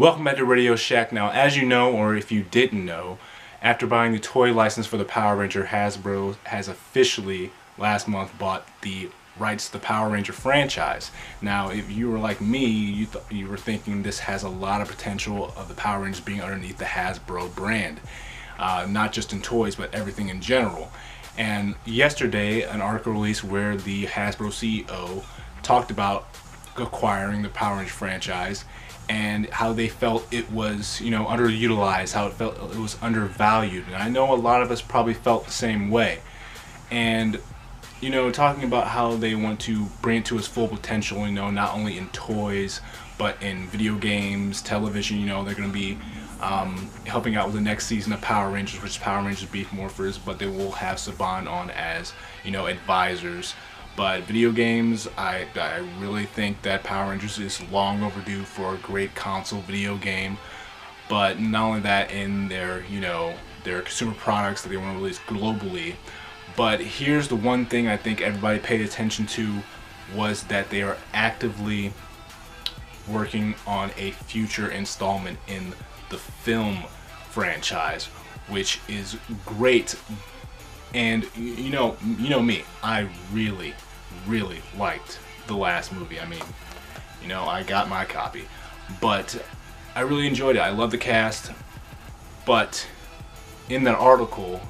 Welcome back to Radio Shack. Now, as you know, or if you didn't know, after buying the toy license for the Power Ranger, Hasbro has officially last month bought the rights to the Power Ranger franchise. Now, if you were like me, you were thinking this has a lot of potential of the Power Rangers being underneath the Hasbro brand, not just in toys, but everything in general. And yesterday, an article released where the Hasbro CEO talked about acquiring the Power Ranger franchise and how they felt it was, underutilized, how it felt it was undervalued. And I know a lot of us probably felt the same way. And, talking about how they want to bring it to its full potential, not only in toys, but in video games, television, they're going to be helping out with the next season of Power Rangers, which is Power Rangers Beef Morphers, but they will have Saban on as, advisors. But video games, I really think that Power Rangers is long overdue for a great console video game. But not only that, in their their consumer products that they want to release globally. But here's the one thing I think everybody paid attention to, was that they are actively working on a future installment in the film franchise, which is great. And you know me, I really liked the last movie. I got my copy, but I really enjoyed it. I love the cast, but in that article,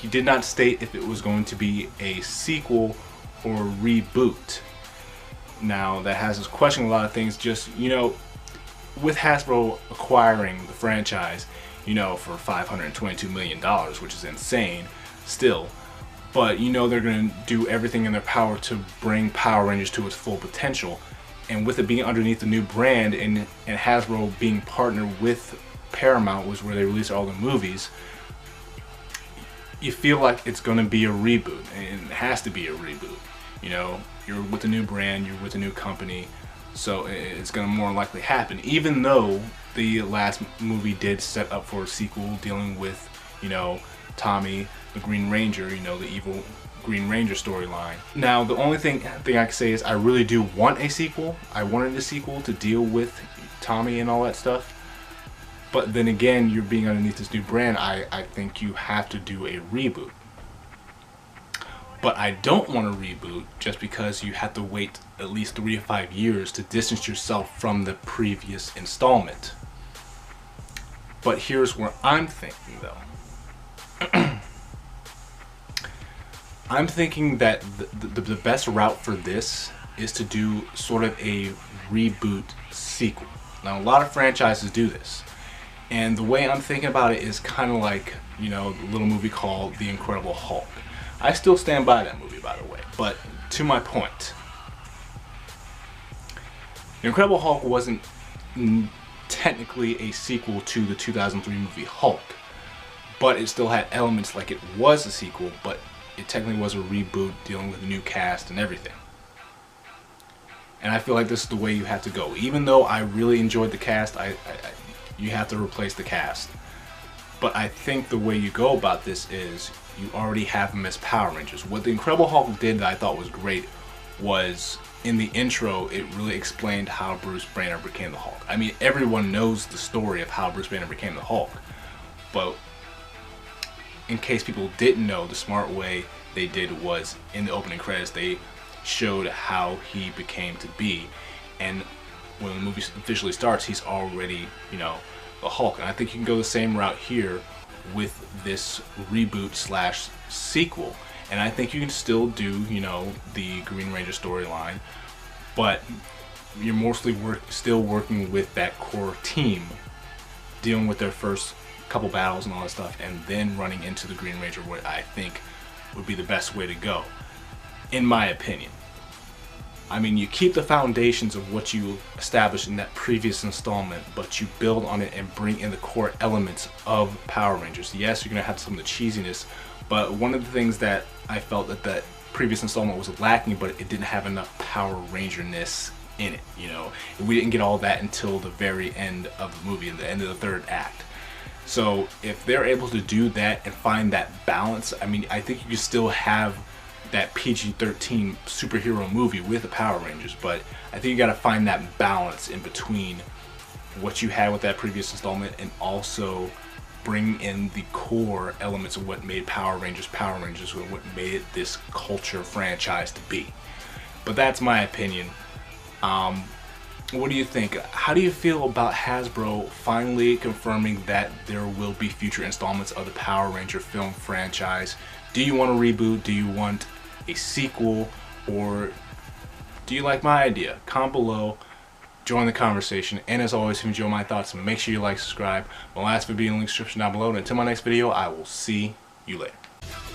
he did not state if it was going to be a sequel or a reboot. Now, that has us questioning a lot of things. Just, with Hasbro acquiring the franchise, for $522 million, which is insane still. But they're going to do everything in their power to bring Power Rangers to its full potential. And with it being underneath the new brand, and Hasbro being partnered with Paramount, was where they release all the movies, you feel like it's going to be a reboot. And it has to be a reboot. You're with a new brand, you're with a new company, so it's going to more likely happen. Even though the last movie did set up for a sequel dealing with, Tommy, the Green Ranger, the evil Green Ranger storyline. Now, the only thing I can say is I really do want a sequel. I wanted a sequel to deal with Tommy and all that stuff. But then again, you're being underneath this new brand, I think you have to do a reboot. But I don't want a reboot just because you have to wait at least 3 to 5 years to distance yourself from the previous installment. But here's where I'm thinking, though. I'm thinking that the best route for this is to do sort of a reboot sequel. Now, a lot of franchises do this. And the way I'm thinking about it is kind of like, a little movie called The Incredible Hulk. I still stand by that movie, by the way. But to my point, The Incredible Hulk wasn't technically a sequel to the 2003 movie Hulk. But it still had elements like it was a sequel, but it technically was a reboot dealing with a new cast and everything. And I feel like this is the way you have to go. Even though I really enjoyed the cast, you have to replace the cast. But I think the way you go about this is you already have them as Power Rangers. What the Incredible Hulk did that I thought was great was, in the intro, it really explained how Bruce Banner became the Hulk. Everyone knows the story of how Bruce Banner became the Hulk. But in case people didn't know, the smart way they did was, in the opening credits, they showed how he became to be. And when the movie officially starts, he's already, the Hulk. And I think you can go the same route here with this reboot slash sequel. And I think you can still do, the Green Ranger storyline, but you're mostly still working with that core team, dealing with their first couple battles and all that stuff, and then running into the Green Ranger, what I think would be the best way to go, in my opinion. You keep the foundations of what you established in that previous installment, but you build on it and bring in the core elements of Power Rangers. Yes, you're going to have some of the cheesiness, but one of the things that I felt that previous installment was lacking, but it didn't have enough Power Ranger-ness in it. We didn't get all that until the very end of the movie, at the end of the third act. So if they're able to do that and find that balance, I think you can still have that PG-13 superhero movie with the Power Rangers, but I think you got to find that balance in between what you had with that previous installment and also bring in the core elements of what made Power Rangers, and what made it this culture franchise to be. But that's my opinion. What do you think? How do you feel about Hasbro finally confirming that there will be future installments of the Power Ranger film franchise? Do you want a reboot? Do you want a sequel? Or do you like my idea? Comment below, join the conversation, and as always, if you enjoy my thoughts, make sure you like, subscribe. My last video in the link description down below, and until my next video, I will see you later.